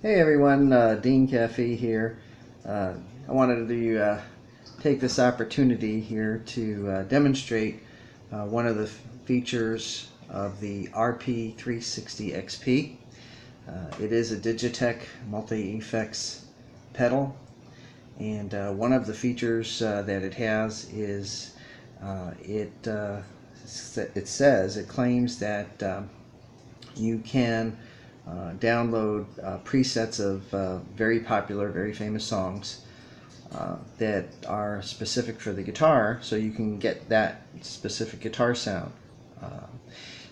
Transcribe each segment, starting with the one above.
Hey everyone, Dean Cafe here. I wanted to take this opportunity here to demonstrate one of the features of the RP360 XP. It is a Digitech multi-effects pedal, and one of the features that it has is it claims that you can download presets of very popular, very famous songs that are specific for the guitar, so you can get that specific guitar sound.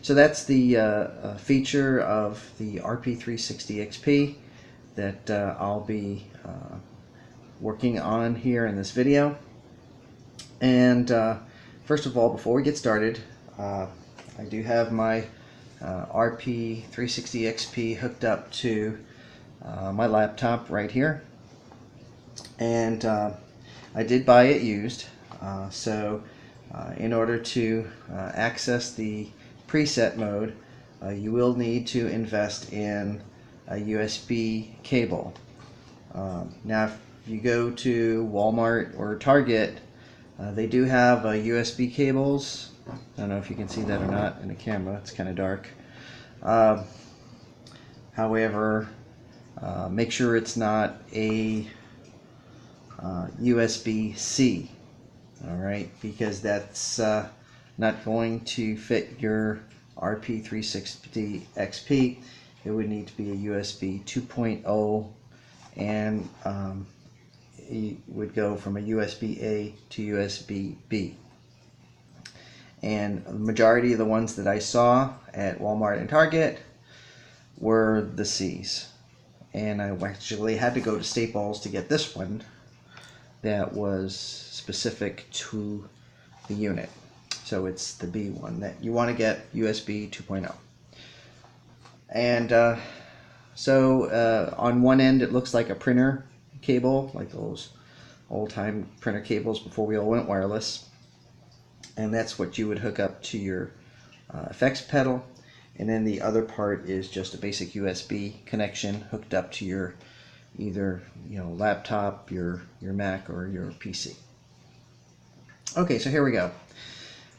So that's the feature of the RP360 XP that I'll be working on here in this video. And first of all, before we get started, I do have my RP360 XP hooked up to my laptop right here, and I did buy it used, so in order to access the preset mode, you will need to invest in a USB cable. Now if you go to Walmart or Target, they do have USB cables. I don't know if you can see that or not in the camera, it's kind of dark. However, make sure it's not a USB-C, alright, because that's not going to fit your RP360 XP. It would need to be a USB 2.0, and it would go from a USB-A to USB-B. And the majority of the ones that I saw at Walmart and Target were the C's. And I actually had to go to Staples to get this one that was specific to the unit. So it's the B one that you want to get, USB 2.0. And on one end it looks like a printer cable, like those old-time printer cables before we all went wireless. And that's what you would hook up to your effects pedal, and then the other part is just a basic USB connection hooked up to your either laptop, your Mac, or your PC. Okay, so here we go.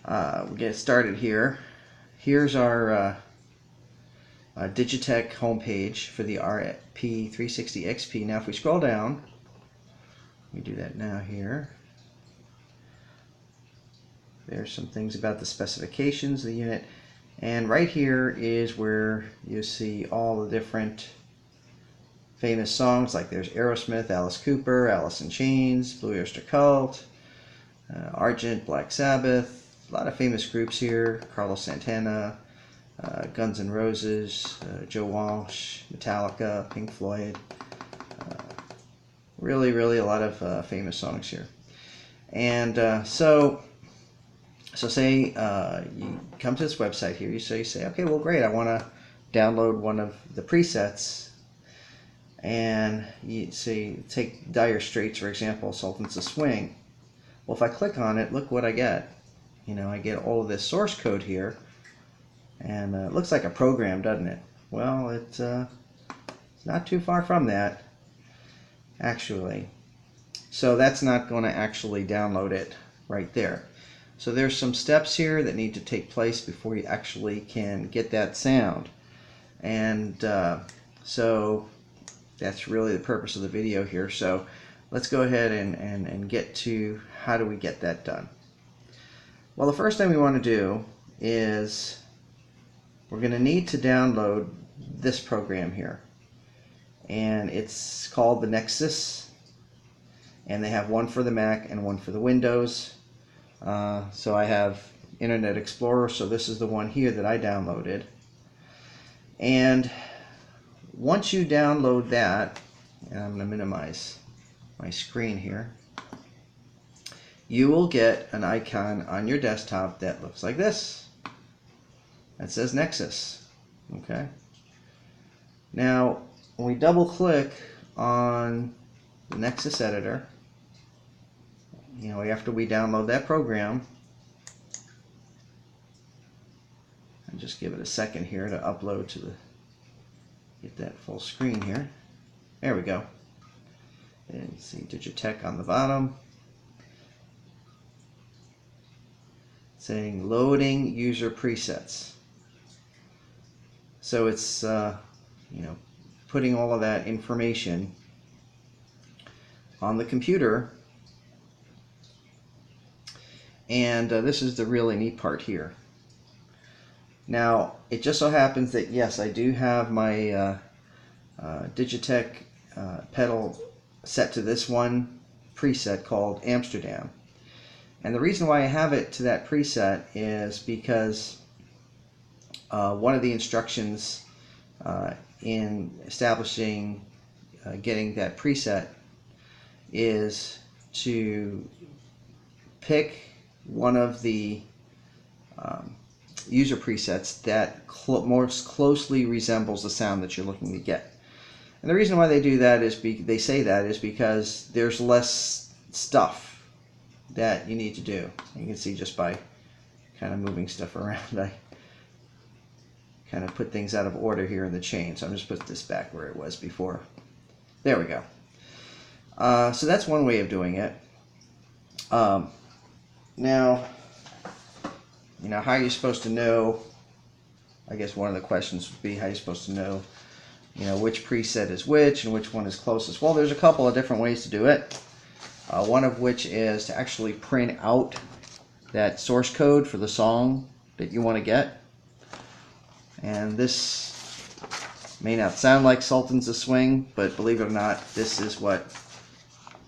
We'll get started here. Here's our Digitech homepage for the RP360 XP. Now if we scroll down, we do that now here. There's some things about the specifications of the unit, and right here is where you see all the different famous songs, like there's Aerosmith, Alice Cooper, Alice in Chains, Blue Oyster Cult, Argent, Black Sabbath, a lot of famous groups here, Carlos Santana, Guns N' Roses, Joe Walsh, Metallica, Pink Floyd, really a lot of famous songs here. And so say you come to this website here, you say, okay, well great, I want to download one of the presets, and you say, take Dire Straits for example, Sultans of Swing. Well, if I click on it, look what I get. I get all of this source code here, and it looks like a program, doesn't it? Well, it's not too far from that, actually. So that's not going to actually download it right there. So there's some steps here that need to take place before you actually can get that sound. And so that's really the purpose of the video here. So let's go ahead and get to how do we get that done. Well, the first thing we want to do is we're going to need to download this program here. And it's called the Nexus. And they have one for the Mac and one for the Windows. So I have Internet Explorer, so this is the one here that I downloaded. And once you download that, and I'm going to minimize my screen here, you will get an icon on your desktop that looks like this. That says Nexus. Okay. Now, when we double click on the Nexus editor, after we download that program, and just give it a second here to upload to get that full screen here. There we go. And you see Digitech on the bottom saying loading user presets. So it's putting all of that information on the computer. And this is the really neat part here. Now, it just so happens that, yes, I do have my Digitech pedal set to this one preset called Amsterdam. And the reason why I have it to that preset is because one of the instructions in establishing getting that preset is to pick one of the user presets that most closely resembles the sound that you're looking to get. And the reason why they do that is they say that is because there's less stuff that you need to do. You can see just by kind of moving stuff around, I kind of put things out of order here in the chain. So I'm just put this back where it was before. There we go. So that's one way of doing it. Now, how are you supposed to know? I guess one of the questions would be how you're supposed to know, which preset is which and which one is closest. Well, there's a couple of different ways to do it. One of which is to actually print out that source code for the song that you want to get. And this may not sound like Sultans of Swing, but believe it or not, this is what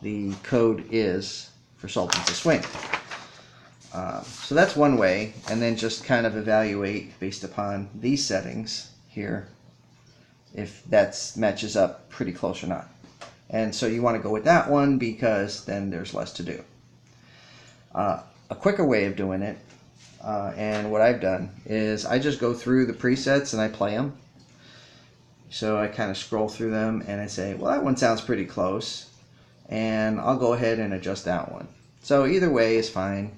the code is for Sultans of Swing. So that's one way, and then just kind of evaluate based upon these settings here if that matches up pretty close or not. And so you want to go with that one because then there's less to do. A quicker way of doing it, and what I've done, is I just go through the presets and I play them. So I kind of scroll through them and I say, well, that one sounds pretty close, and I'll go ahead and adjust that one. So either way is fine.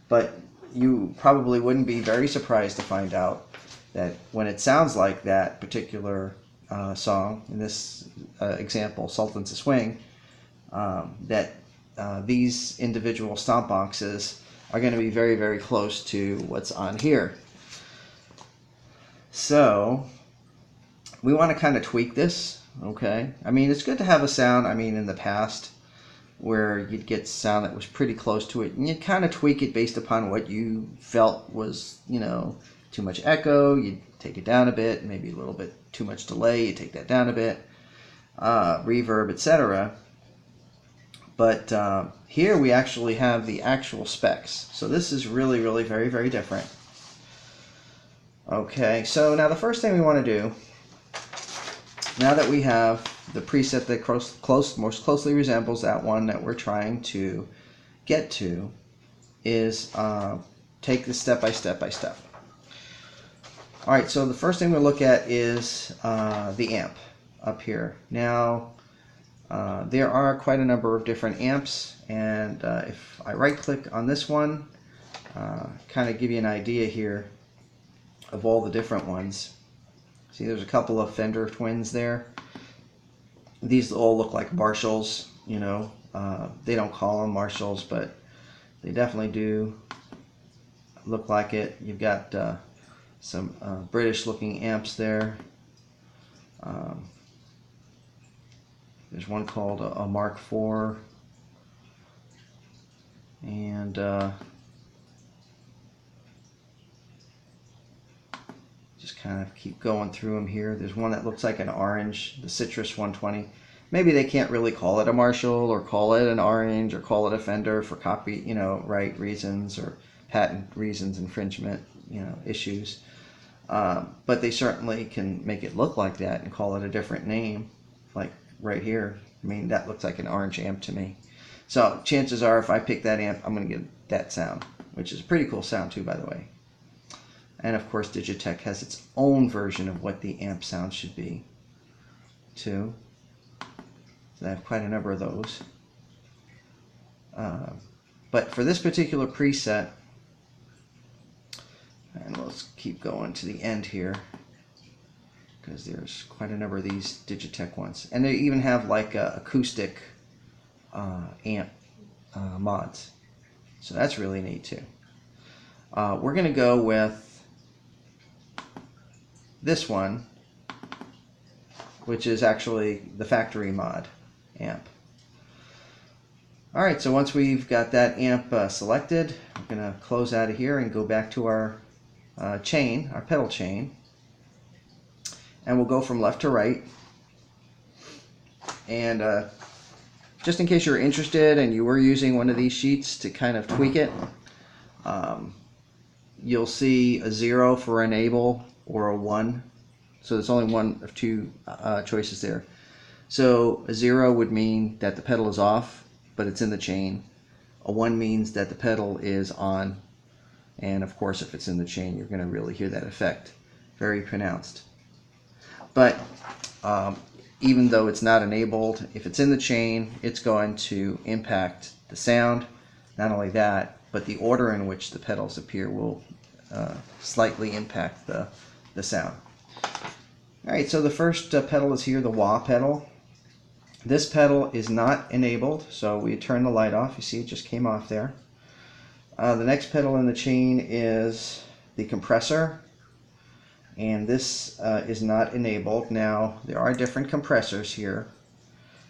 But you probably wouldn't be very surprised to find out that when it sounds like that particular song, in this example, Sultans of Swing, that these individual stomp boxes are going to be very, very close to what's on here. So we want to kind of tweak this, okay? I mean, it's good to have a sound, in the past, where you'd get sound that was pretty close to it, and you'd kind of tweak it based upon what you felt was, too much echo, you'd take it down a bit, maybe a little bit too much delay, you take that down a bit, reverb, etc. But here we actually have the actual specs. So this is really, really very, very different. Okay, so now the first thing we want to do, now that we have the preset that most closely resembles that one that we're trying to get to, is take this step by step by step. Alright, so the first thing we'll look at is the amp up here. Now, there are quite a number of different amps, and if I right click on this one, kind of give you an idea here of all the different ones. See, there's a couple of Fender Twins there. These all look like Marshalls, they don't call them Marshalls, but they definitely do look like it. You've got some British looking amps there. There's one called a Mark IV, and just kind of keep going through them here. There's one that looks like an orange, the Citrus 120. Maybe they can't really call it a Marshall or call it an orange or call it a Fender for right reasons or patent reasons, infringement, issues. But they certainly can make it look like that and call it a different name, like right here. That looks like an orange amp to me. So chances are if I pick that amp, I'm going to get that sound, which is a pretty cool sound too, by the way. And of course Digitech has its own version of what the amp sound should be too. So I have quite a number of those. But for this particular preset, and let's keep going to the end here, because there's quite a number of these Digitech ones. And they even have like acoustic amp mods. So that's really neat too. We're going to go with this one, which is actually the factory mod amp. Alright, so once we've got that amp selected, we're going to close out of here and go back to our chain, our pedal chain. And we'll go from left to right. And just in case you're interested and you were using one of these sheets to kind of tweak it, you'll see a 0 for enable or a 1. So there's only one of two choices there. So a 0 would mean that the pedal is off, but it's in the chain. A 1 means that the pedal is on. And of course, if it's in the chain, you're going to really hear that effect. Very pronounced. But even though it's not enabled, if it's in the chain, it's going to impact the sound. Not only that, but the order in which the pedals appear will slightly impact the sound. Alright, so the first pedal is here, the wah pedal. This pedal is not enabled, so we turn the light off. You see it just came off there. The next pedal in the chain is the compressor, and this is not enabled. Now, there are different compressors here.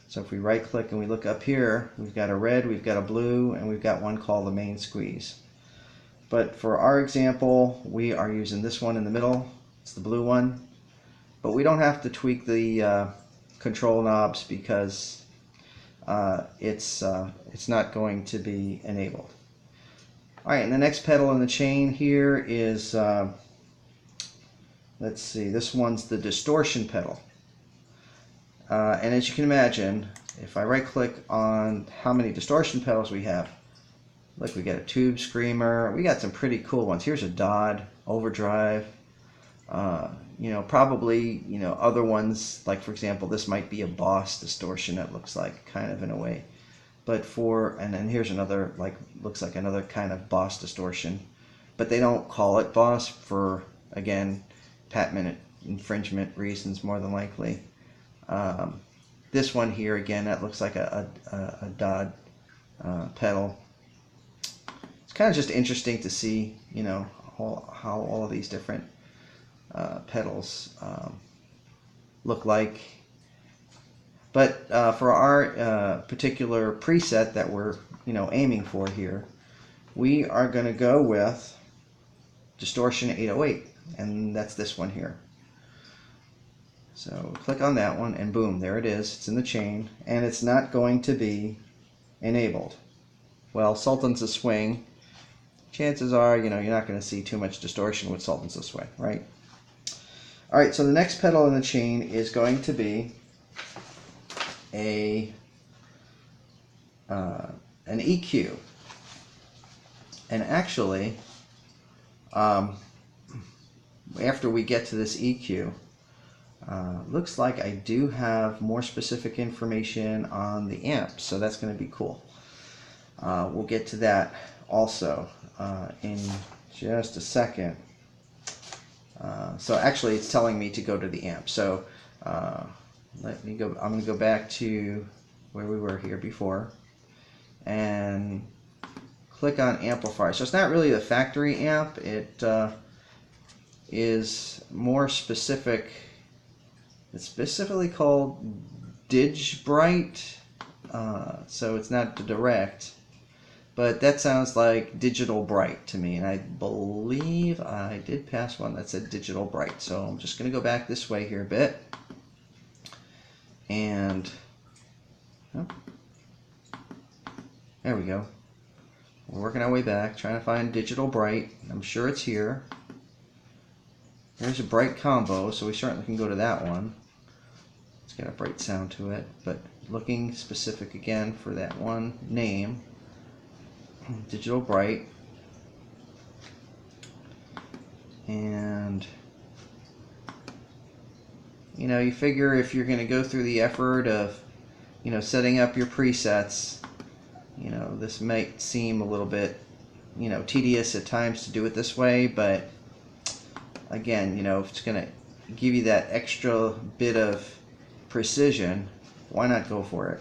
So if we right click and we look up here, we've got a red, we've got a blue, and we've got one called the main squeeze. But for our example, we are using this one in the middle. It's the blue one. But we don't have to tweak the control knobs because it's not going to be enabled. Alright, and the next pedal in the chain here is, let's see, this one's the distortion pedal. And as you can imagine, if I right click on how many distortion pedals we have, look, we got a tube screamer, we got some pretty cool ones. Here's a Dodd, overdrive, probably, other ones, like for example, this might be a Boss distortion, it looks like, kind of in a way. But and then here's another, looks like another kind of Boss distortion. But they don't call it Boss for, again, patent infringement reasons, more than likely. This one here, again, that looks like a Dodd pedal. It's kind of just interesting to see, how all of these different pedals look like. But for our particular preset that we're aiming for here, we are going to go with Distortion 808, and that's this one here. So click on that one, and boom, there it is. It's in the chain, and it's not going to be enabled. Well, Sultans of Swing, chances are, you're not going to see too much distortion with Sultans of Swing, right? All right, so the next pedal in the chain is going to be an EQ. And actually, after we get to this EQ, looks like I do have more specific information on the amp, so that's going to be cool. We'll get to that also in just a second. So actually it's telling me to go to the amp. So let me go. I'm going to go back to where we were here before and click on amplifier. So it's not really the factory amp. It is more specific. It's specifically called DigBright. So it's not direct. But that sounds like Digital Bright to me, and I believe I did pass one that said Digital Bright. So I'm just going to go back this way here a bit. And oh, there we go. We're working our way back, trying to find Digital Bright. I'm sure it's here. There's a Bright combo, so we certainly can go to that one. It's got a bright sound to it, but looking specific again for that one name. Digital Bright, and you figure if you're going to go through the effort of setting up your presets, this might seem a little bit tedious at times to do it this way, but again, if it's going to give you that extra bit of precision, why not go for it?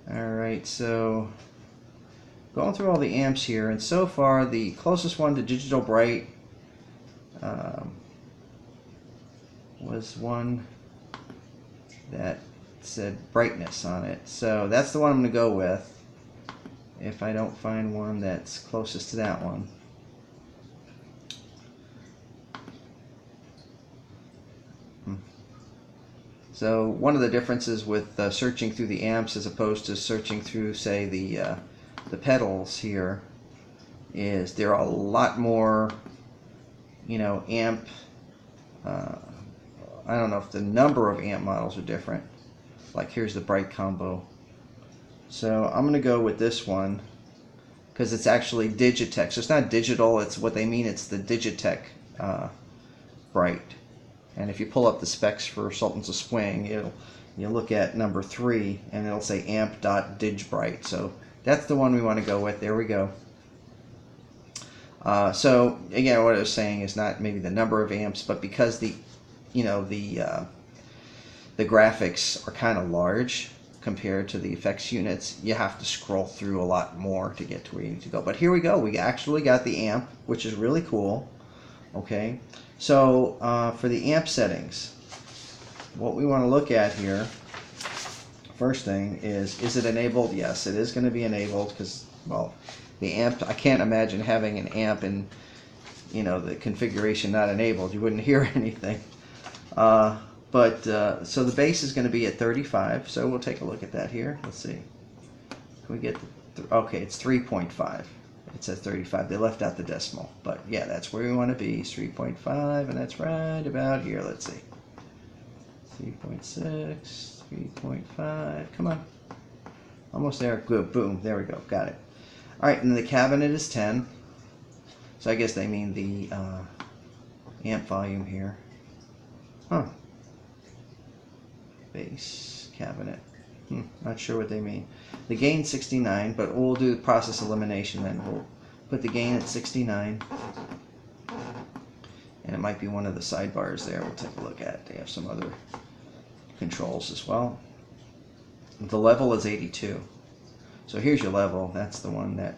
Alright, so going through all the amps here, and so far the closest one to Digital Bright was one that said brightness on it. So that's the one I'm going to go with if I don't find one that's closest to that one. So one of the differences with searching through the amps as opposed to searching through, say, the pedals here is there are a lot more, you know, amp. I don't know if the number of amp models are different. Like here's the bright combo. So I'm going to go with this one because it's actually Digitech. So it's not digital. It's what they mean. It's the Digitech bright. And if you pull up the specs for Sultans of Swing, you'll look at number 3 and it'll say amp.digbright. So that's the one we want to go with. There we go. So again, what I was saying is not maybe the number of amps, but because the graphics are kind of large compared to the effects units, you have to scroll through a lot more to get to where you need to go. But here we go. We actually got the amp, which is really cool. Okay, so for the amp settings, what we want to look at here, first thing is it enabled? Yes, it is going to be enabled because, well, the amp, I can't imagine having an amp in, you know, the configuration not enabled. You wouldn't hear anything. So the bass is going to be at 35. So we'll take a look at that here. Let's see. Can we get okay, it's 3.5. It says 35. They left out the decimal. But yeah, that's where we want to be. It's 3.5, and that's right about here. Let's see. 3.6, 3.5. Come on. Almost there. Good. Boom. There we go. Got it. All right, and the cabinet is 10. So I guess they mean the amp volume here. Huh. Bass cabinet. Not sure what they mean. The gain 69, but we'll do the process elimination then. We'll put the gain at 69. And it might be one of the sidebars there. We'll take a look at it. They have some other controls as well. The level is 82. So here's your level. That's the one that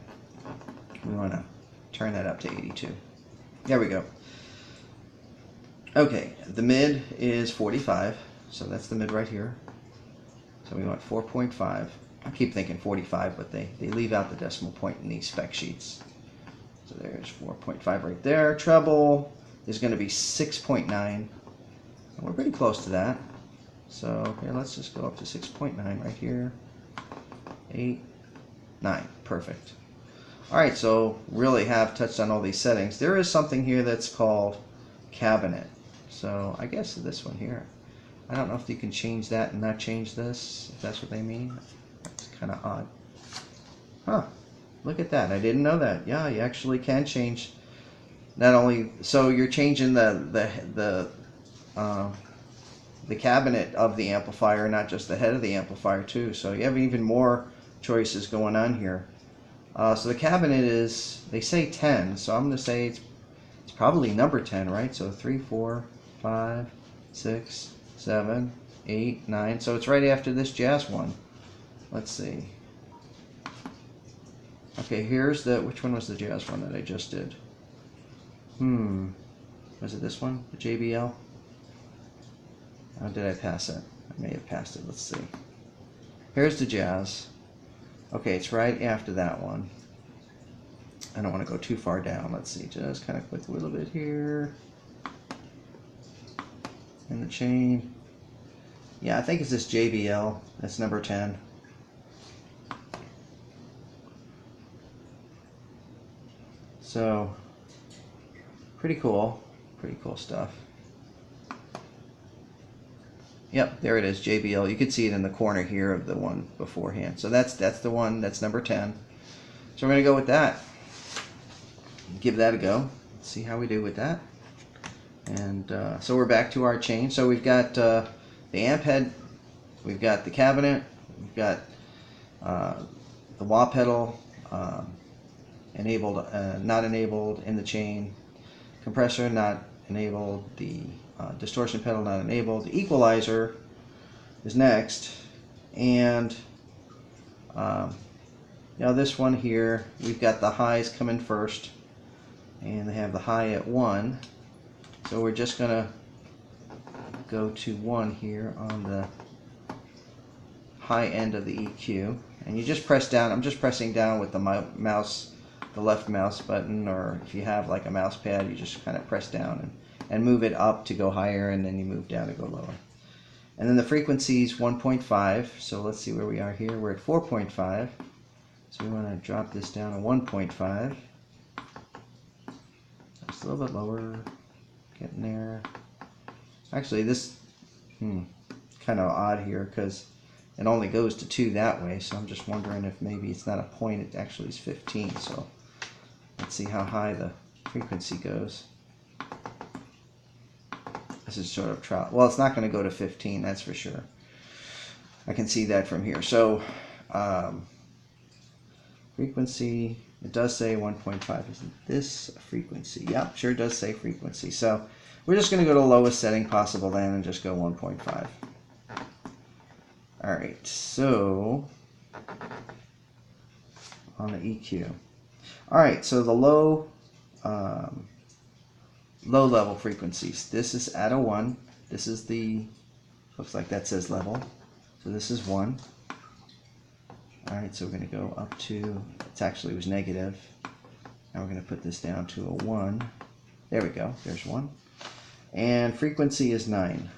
we want to turn that up to 82. There we go. Okay, the mid is 45. So that's the mid right here. So we want 4.5. I keep thinking 45, but they leave out the decimal point in these spec sheets. So there's 4.5 right there. Treble is going to be 6.9. And we're pretty close to that. So here, let's just go up to 6.9 right here. 8, 9. Perfect. Alright, so really have touched on all these settings. There is something here that's called cabinet. So I guess this one here. I don't know if you can change that and not change this, if that's what they mean. It's kind of odd. Huh. Look at that. I didn't know that. Yeah, you actually can change not only, so you're changing the cabinet of the amplifier, not just the head of the amplifier too. So you have even more choices going on here. So the cabinet is, they say 10, so I'm going to say it's probably number 10, right? So 3, 4, 5, 6, 7, 8, 9. So it's right after this jazz one. Let's see. Okay, here's the, which one was the jazz one that I just did? Was it this one? The JBL? How did I pass it? I may have passed it. Let's see. Here's the jazz. Okay, it's right after that one. I don't want to go too far down. Let's see, just kind of click a little bit here. In the chain. Yeah, I think it's this JBL. That's number 10. So, pretty cool. Pretty cool stuff. Yep, there it is, JBL. You can see it in the corner here of the one beforehand. So that's the one, that's number 10. So we're going to go with that. Give that a go. Let's see how we do with that. And so we're back to our chain. So we've got the amp head, we've got the cabinet, we've got the wah pedal, enabled, not enabled in the chain, compressor not enabled. The distortion pedal not enabled. The equalizer is next, and now this one here, we've got the highs coming first, and they have the high at 1. So we're just going to go to 1 here on the high end of the EQ, and you just press down. I'm just pressing down with the mouse, the left mouse button, or if you have like a mouse pad, you just kind of press down and move it up to go higher, and then you move down to go lower. And then the frequency is 1.5, so let's see where we are here. We're at 4.5, so we want to drop this down to 1.5. Just a little bit lower, getting there. Actually, this kind of odd here because it only goes to 2 that way, so I'm just wondering if maybe it's not a point, it actually is 15. So let's see how high the frequency goes. This is sort of trial. Well, it's not going to go to 15, that's for sure. I can see that from here. So frequency, it does say 1.5. Isn't this a frequency? Yeah, sure does say frequency. So we're just going to go to the lowest setting possible then and just go 1.5. All right, so on the EQ. All right, so the low level frequencies. This is at a 1. This is the, looks like that says level. So this is 1. All right, so we're going to go up to, it actually was negative. Now we're going to put this down to a 1. There we go, there's 1. And frequency is 9.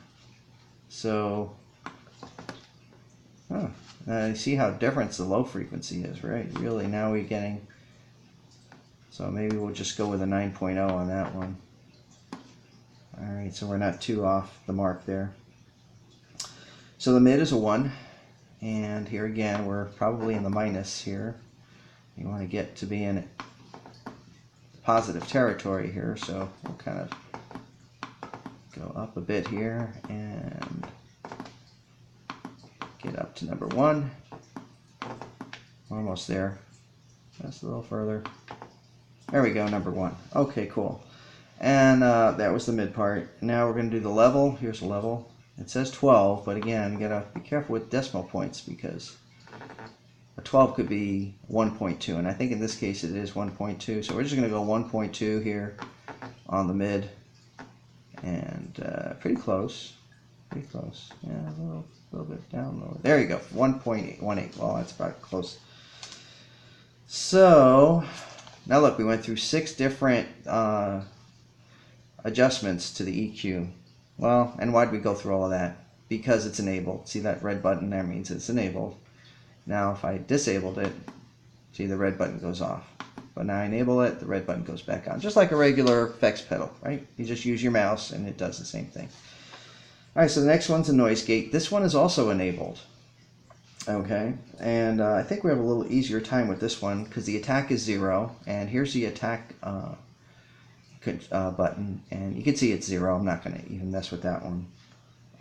So, you see how different the low frequency is, right? Really, now we're getting, so maybe we'll just go with a 9.0 on that one. All right, so we're not too off the mark there. So the mid is a 1, and here again, we're probably in the minus here. You want to get to be in positive territory here, so we'll kind of go up a bit here and get up to number 1. We're almost there. Just a little further. There we go, number 1. Okay, cool. And that was the mid part. Now we're going to do the level. Here's a level. It says 12, but again, you got to be careful with decimal points because a 12 could be 1.2, and I think in this case it is 1.2. So we're just going to go 1.2 here on the mid, and pretty close. Pretty close. Yeah, a little bit down lower. There you go, 1.18. Well, that's about close. So now look, we went through 6 different adjustments to the EQ. Well, and why did we go through all of that? Because it's enabled. See that red button there means it's enabled. Now if I disabled it, see the red button goes off. But now I enable it, the red button goes back on. Just like a regular effects pedal, right? You just use your mouse and it does the same thing. All right, so the next one's a noise gate. This one is also enabled. Okay, and I think we have a little easier time with this one because the attack is 0, and here's the attack button, and you can see it's 0. I'm not going to even mess with that one.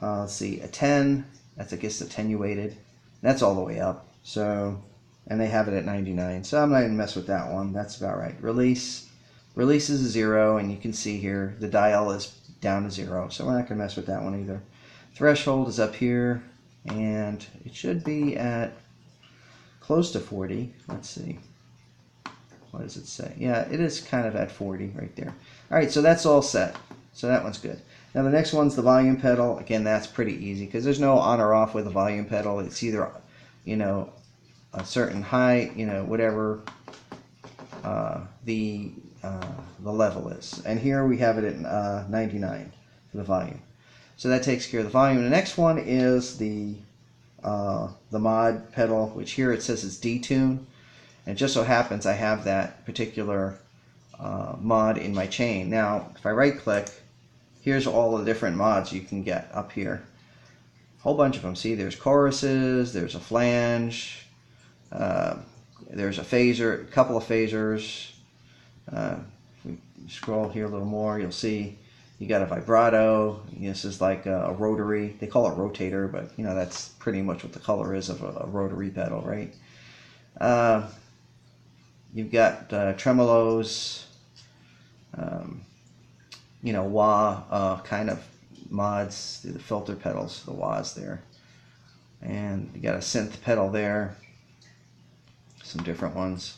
Let's see, a 10, that's I guess attenuated. That's all the way up. So, and they have it at 99. So I'm not even mess with that one. That's about right. Release is a 0, and you can see here the dial is down to 0. So we're not going to mess with that one either. Threshold is up here, and it should be at close to 40. Let's see. What does it say? Yeah, it is kind of at 40 right there. All right, so that's all set. So that one's good. Now the next one's the volume pedal. Again, that's pretty easy because there's no on or off with the volume pedal. It's either, you know, a certain high, you know, whatever the level is. And here we have it at 99 for the volume. So that takes care of the volume. The next one is the mod pedal, which here it says it's detune. And it just so happens I have that particular mod in my chain. Now, if I right click, here's all the different mods you can get up here. A whole bunch of them. See, there's choruses, there's a flange, there's a phaser, a couple of phasers. If we scroll here a little more, you'll see you got a vibrato. This is like a rotary. They call it rotator, but you know that's pretty much what the color is of a rotary pedal, right? You've got tremolos, you know, wah kind of mods, the filter pedals, the wahs there. And you got a synth pedal there. Some different ones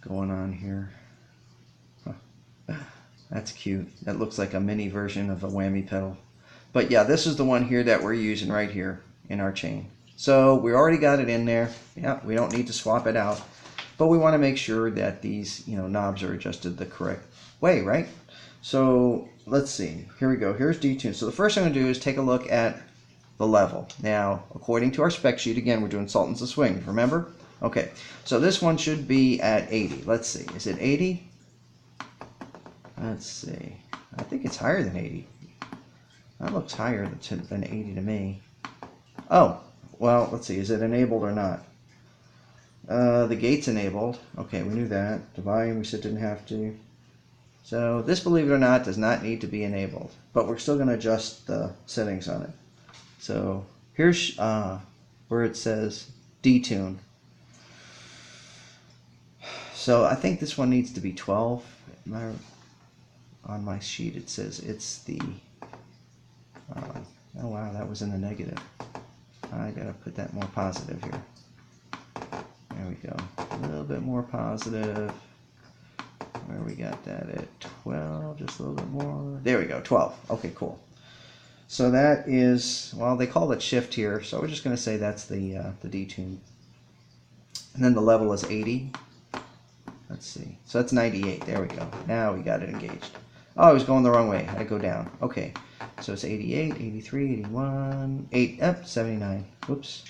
going on here. Huh. That's cute. That looks like a mini version of a whammy pedal. But yeah, this is the one here that we're using right here in our chain. So we already got it in there. Yeah, we don't need to swap it out. But we want to make sure that these, you know, knobs are adjusted the correct way, right? So let's see. Here we go. Here's detune. So the first thing I'm going to do is take a look at the level. Now, according to our spec sheet, again, we're doing Sultans of Swing, remember? Okay, so this one should be at 80. Let's see. Is it 80? Let's see. I think it's higher than 80. That looks higher than 80 to me. Oh, well, let's see. Is it enabled or not? The gate's enabled. Okay, we knew that. The volume we said didn't have to. So this, believe it or not, does not need to be enabled. But we're still going to adjust the settings on it. So here's where it says detune. So I think this one needs to be 12. On my sheet it says it's the... oh wow, that was in the negative. I gotta put that more positive here. There we go. A little bit more positive. Where we got that at 12, just a little bit more. There we go, 12. Okay, cool. So that is, well, they call it shift here, so we're just going to say that's the detune. And then the level is 80. Let's see. So that's 98. There we go. Now we got it engaged. Oh, I was going the wrong way. I go down. Okay. So it's 88, 83, 81, 79. Whoops.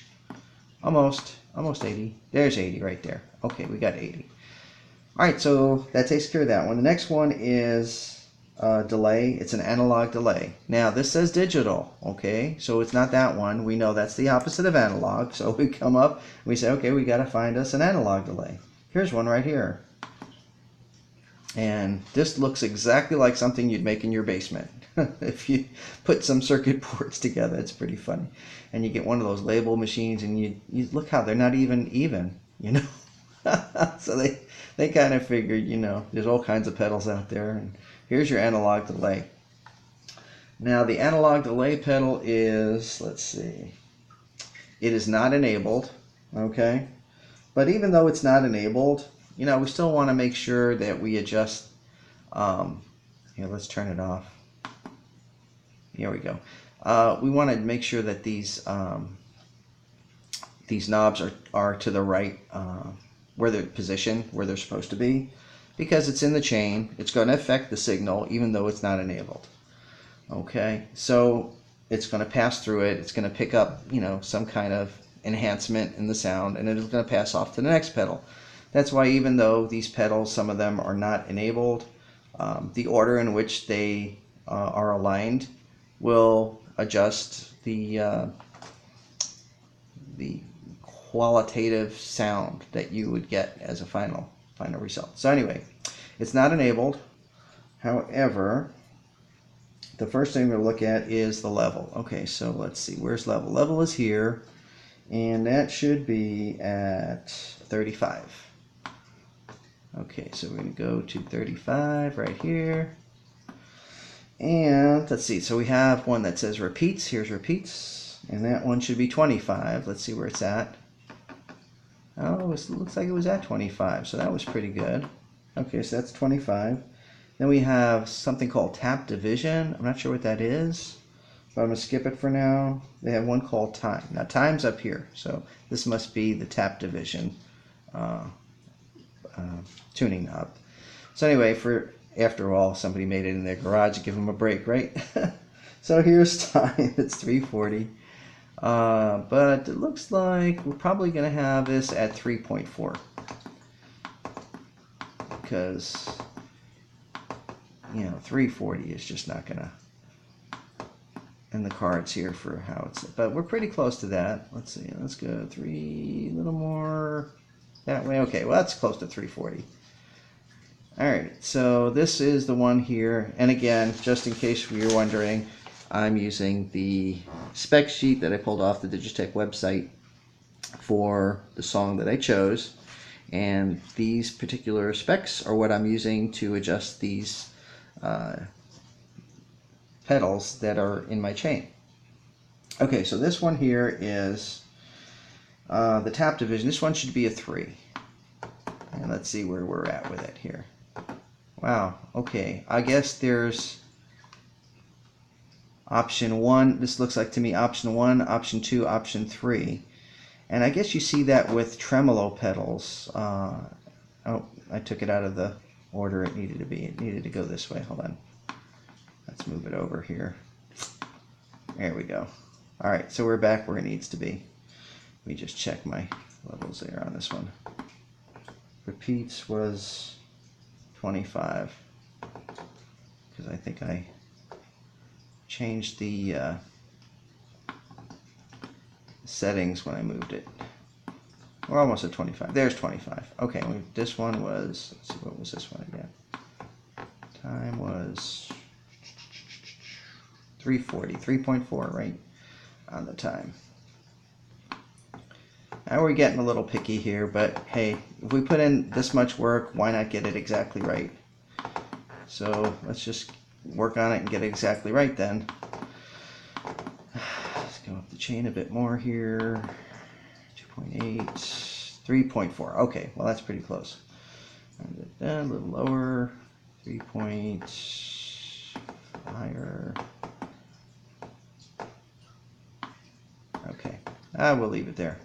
Almost 80. There's 80 right there. Okay, we got 80. All right, so that takes care of that one. The next one is delay. It's an analog delay. Now this says digital, okay, so it's not that one. We know that's the opposite of analog, so we come up and we say, okay, we got to find us an analog delay. Here's one right here, and this looks exactly like something you'd make in your basement. If you put some circuit boards together, it's pretty funny. And you get one of those label machines, and you look how they're not even, you know. So they kind of figured, you know, there's all kinds of pedals out there, and here's your analog delay. Now the analog delay pedal is, let's see, it is not enabled, okay? But even though it's not enabled, you know, we still want to make sure that we adjust, here, let's turn it off. Here we go. We want to make sure that these knobs are to the right, where they're positioned, where they're supposed to be, because it's in the chain. It's going to affect the signal even though it's not enabled. Okay, so it's going to pass through it. It's going to pick up, you know, some kind of enhancement in the sound, and it's going to pass off to the next pedal. That's why even though these pedals, some of them are not enabled, the order in which they are aligned will adjust the qualitative sound that you would get as a final result. So anyway, it's not enabled. However, the first thing we're going to look at is the level. Okay, so let's see, where's level? Level is here, and that should be at 35. Okay, so we're going to go to 35 right here. And let's see, so we have one that says repeats. Here's repeats, and that one should be 25. Let's see where it's at. Oh, it looks like it was at 25, so that was pretty good. Okay, so that's 25. Then we have something called tap division. I'm not sure what that is, but I'm going to skip it for now. They have one called time. Now, time's up here, so this must be the tap division tuning knob. So anyway, after all, somebody made it in their garage. Give them a break, right? So here's time. It's 3:40. But it looks like we're probably going to have this at 3.4 because, you know, 340 is just not going to, and the cards here for how it's, but we're pretty close to that. Let's see, let's go a little more that way. Okay, well, that's close to 340. All right, so this is the one here, and again, just in case you're wondering, I'm using the spec sheet that I pulled off the Digitech website for the song that I chose, and these particular specs are what I'm using to adjust these pedals that are in my chain. Okay, so this one here is the tap division. This one should be a 3. And let's see where we're at with it here. Wow, okay, I guess there's option 1. This looks like to me option 1, option 2, option 3. And I guess you see that with tremolo pedals. Oh, I took it out of the order it needed to be. It needed to go this way. Hold on. Let's move it over here. There we go. All right, so we're back where it needs to be. Let me just check my levels there on this one. Repeats was 25 because I think I changed the settings when I moved it. We're almost at 25. There's 25. Okay, this one was, let's see, what was this one again? Time was 340, 3.4 right on the time. Now we're getting a little picky here, but hey, if we put in this much work, why not get it exactly right? So let's just work on it and get it exactly right then. Let's go up the chain a bit more here. 2.8, 3.4. Okay, well that's pretty close. A little lower, 3 points higher. Okay, we'll leave it there.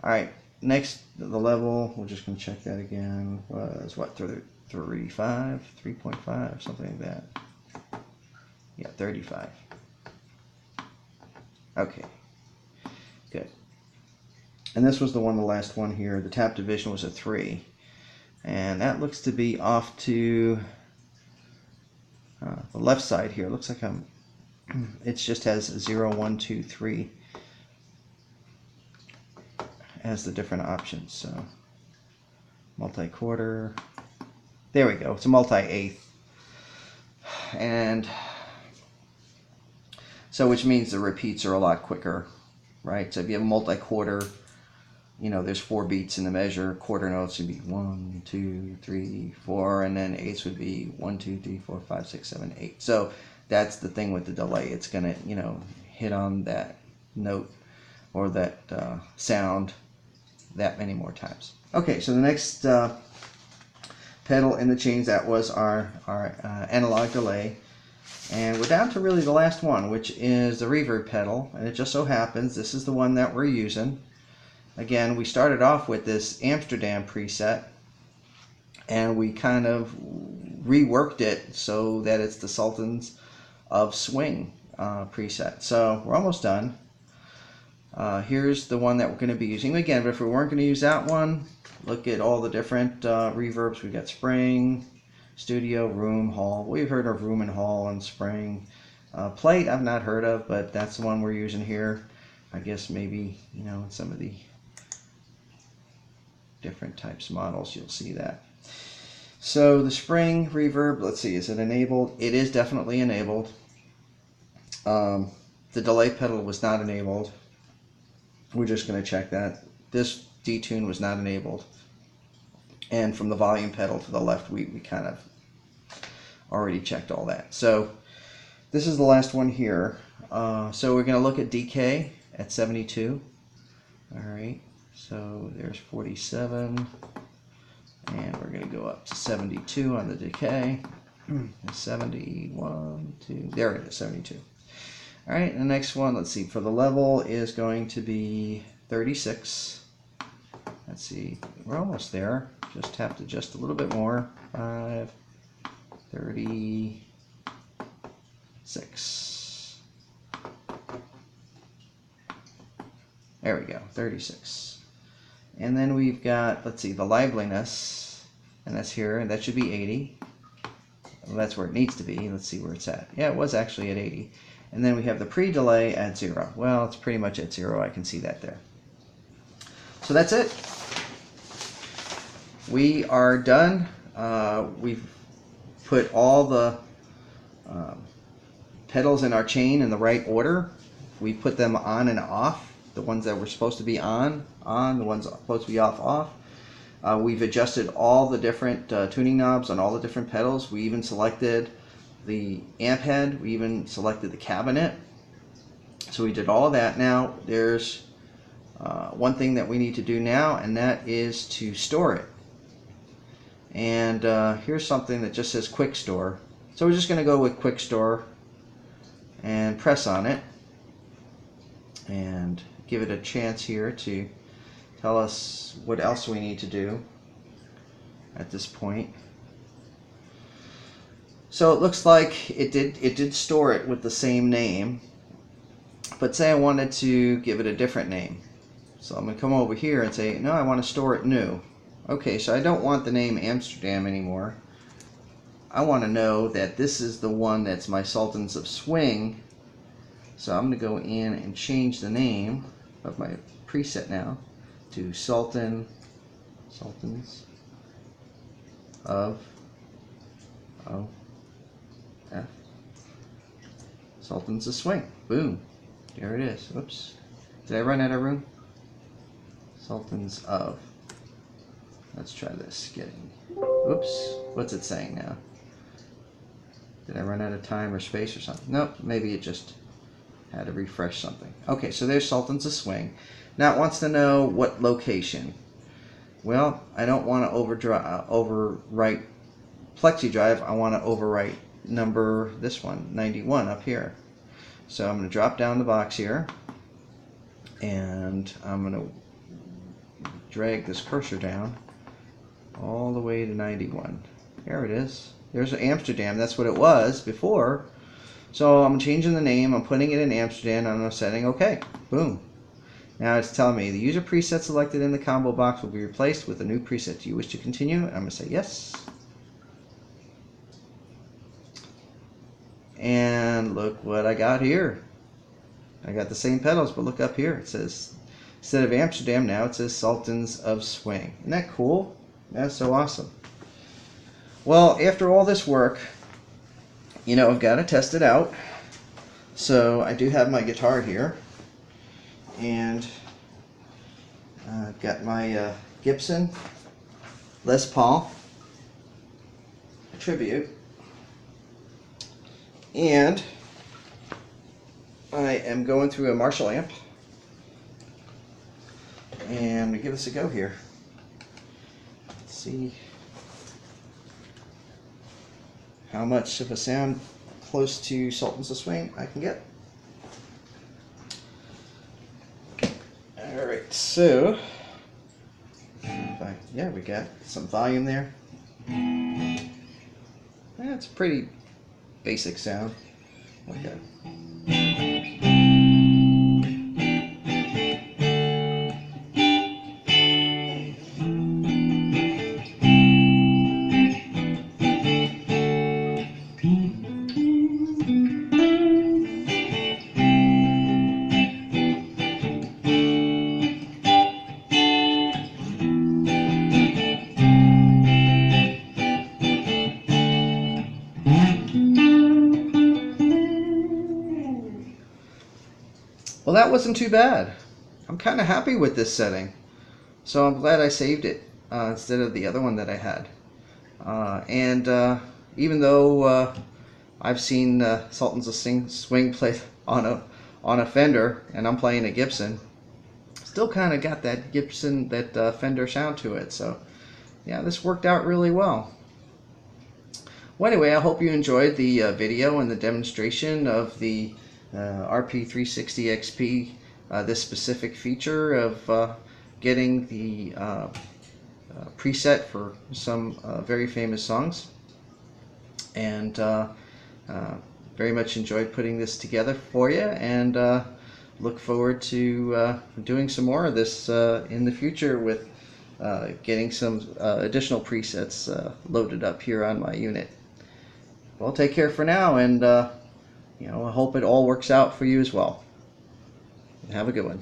All right, next, the level, we're just going to check that again, was what, 35, 3.5, something like that. Yeah, 35. Okay, good. And this was the last one here. The tap division was a 3. And that looks to be off to the left side here. It looks like it just has 0, 1, 2, 3 as the different options. So multi-quarter. There we go. It's a multi-eighth. And so which means the repeats are a lot quicker, right? So if you have a multi-quarter, you know, there's 4 beats in the measure. Quarter notes would be 1, 2, 3, 4, and then eighths would be 1, 2, 3, 4, 5, 6, 7, 8. So that's the thing with the delay. It's gonna, you know, hit on that note or that sound that many more times. Okay, so the next pedal in the chains, that was our analog delay. And we're down to really the last one, which is the reverb pedal. And it just so happens this is the one that we're using. Again, we started off with this Amsterdam preset, and we kind of reworked it so that it's the Sultans of Swing preset. So we're almost done. Here's the one that we're going to be using. Again, but if we weren't going to use that one, look at all the different reverbs. We've got spring, studio, room, hall. We've heard of room and hall and spring. Plate I've not heard of, but that's the one we're using here. I guess maybe, you know, in some of the different types of models you'll see that. So the spring reverb, let's see, is it enabled? It is definitely enabled. The delay pedal was not enabled. We're just going to check that. This detune was not enabled. And from the volume pedal to the left, we kind of already checked all that. So this is the last one here. So we're going to look at decay at 72. All right. So there's 47. And we're going to go up to 72 on the decay. 71, 2. There it is, 72. All right, the next one, let's see, for the level is going to be 36. Let's see, we're almost there. Just have to adjust a little bit more. 5, 36. There we go, 36. And then we've got, let's see, the liveliness, and that's here, and that should be 80. Well, that's where it needs to be. Let's see where it's at. Yeah, it was actually at 80. And then we have the pre-delay at 0. Well, it's pretty much at 0. I can see that there. So that's it. We are done. We've put all the pedals in our chain in the right order. We put them on and off. The ones that were supposed to be on, the ones supposed to be off. We've adjusted all the different tuning knobs on all the different pedals. We even selected the amp head. We even selected the cabinet. So we did all of that. Now there's one thing that we need to do now, and that is to store it. And here's something that just says Quick Store. So we're just going to go with Quick Store and press on it and give it a chance here to tell us what else we need to do at this point. So it looks like it did store it with the same name, but say I wanted to give it a different name. So I'm going to come over here and say, no, I want to store it new. Okay, so I don't want the name Amsterdam anymore. I want to know that this is the one that's my Sultans of Swing. So I'm going to go in and change the name of my preset now to Sultans of Sultans of Swing. Boom. There it is. Oops. Did I run out of room? Sultans of. Let's try this. Oops. What's it saying now? Did I run out of time or space or something? Nope. Maybe it just had to refresh something. Okay, so there's Sultans of Swing. Now it wants to know what location. Well, I don't want to overwrite Plexi Drive. I want to overwrite number, this one, 91 up here. So I'm going to drop down the box here, and I'm going to drag this cursor down all the way to 91. There it is. There's Amsterdam. That's what it was before. So I'm changing the name. I'm putting it in Amsterdam. I'm setting OK. Boom. Now it's telling me the user preset selected in the combo box will be replaced with a new preset. Do you wish to continue? And I'm going to say yes. And look what I got here. I got the same pedals, but look up here. It says, instead of Amsterdam now, it says Sultans of Swing. Isn't that cool? That's so awesome. Well, after all this work, you know, I've got to test it out. So I do have my guitar here. And I've got my Gibson Les Paul Tribute. And I am going through a Marshall amp. And I'm going to give this a go here. Let's see how much of a sound close to Sultans of Swing I can get. Alright, so yeah, we got some volume there. That's a pretty basic sound. Okay. Well, that wasn't too bad. I'm kind of happy with this setting. So I'm glad I saved it instead of the other one that I had. Even though I've seen Sultans of Swing play on a Fender, and I'm playing a Gibson, still kind of got that Gibson, that Fender sound to it. So yeah, this worked out really well. Well, anyway, I hope you enjoyed the video and the demonstration of the RP360 XP, this specific feature of getting the preset for some very famous songs. And very much enjoyed putting this together for you, and look forward to doing some more of this in the future with getting some additional presets loaded up here on my unit. Well, take care for now, and I hope it all works out for you as well. Have a good one.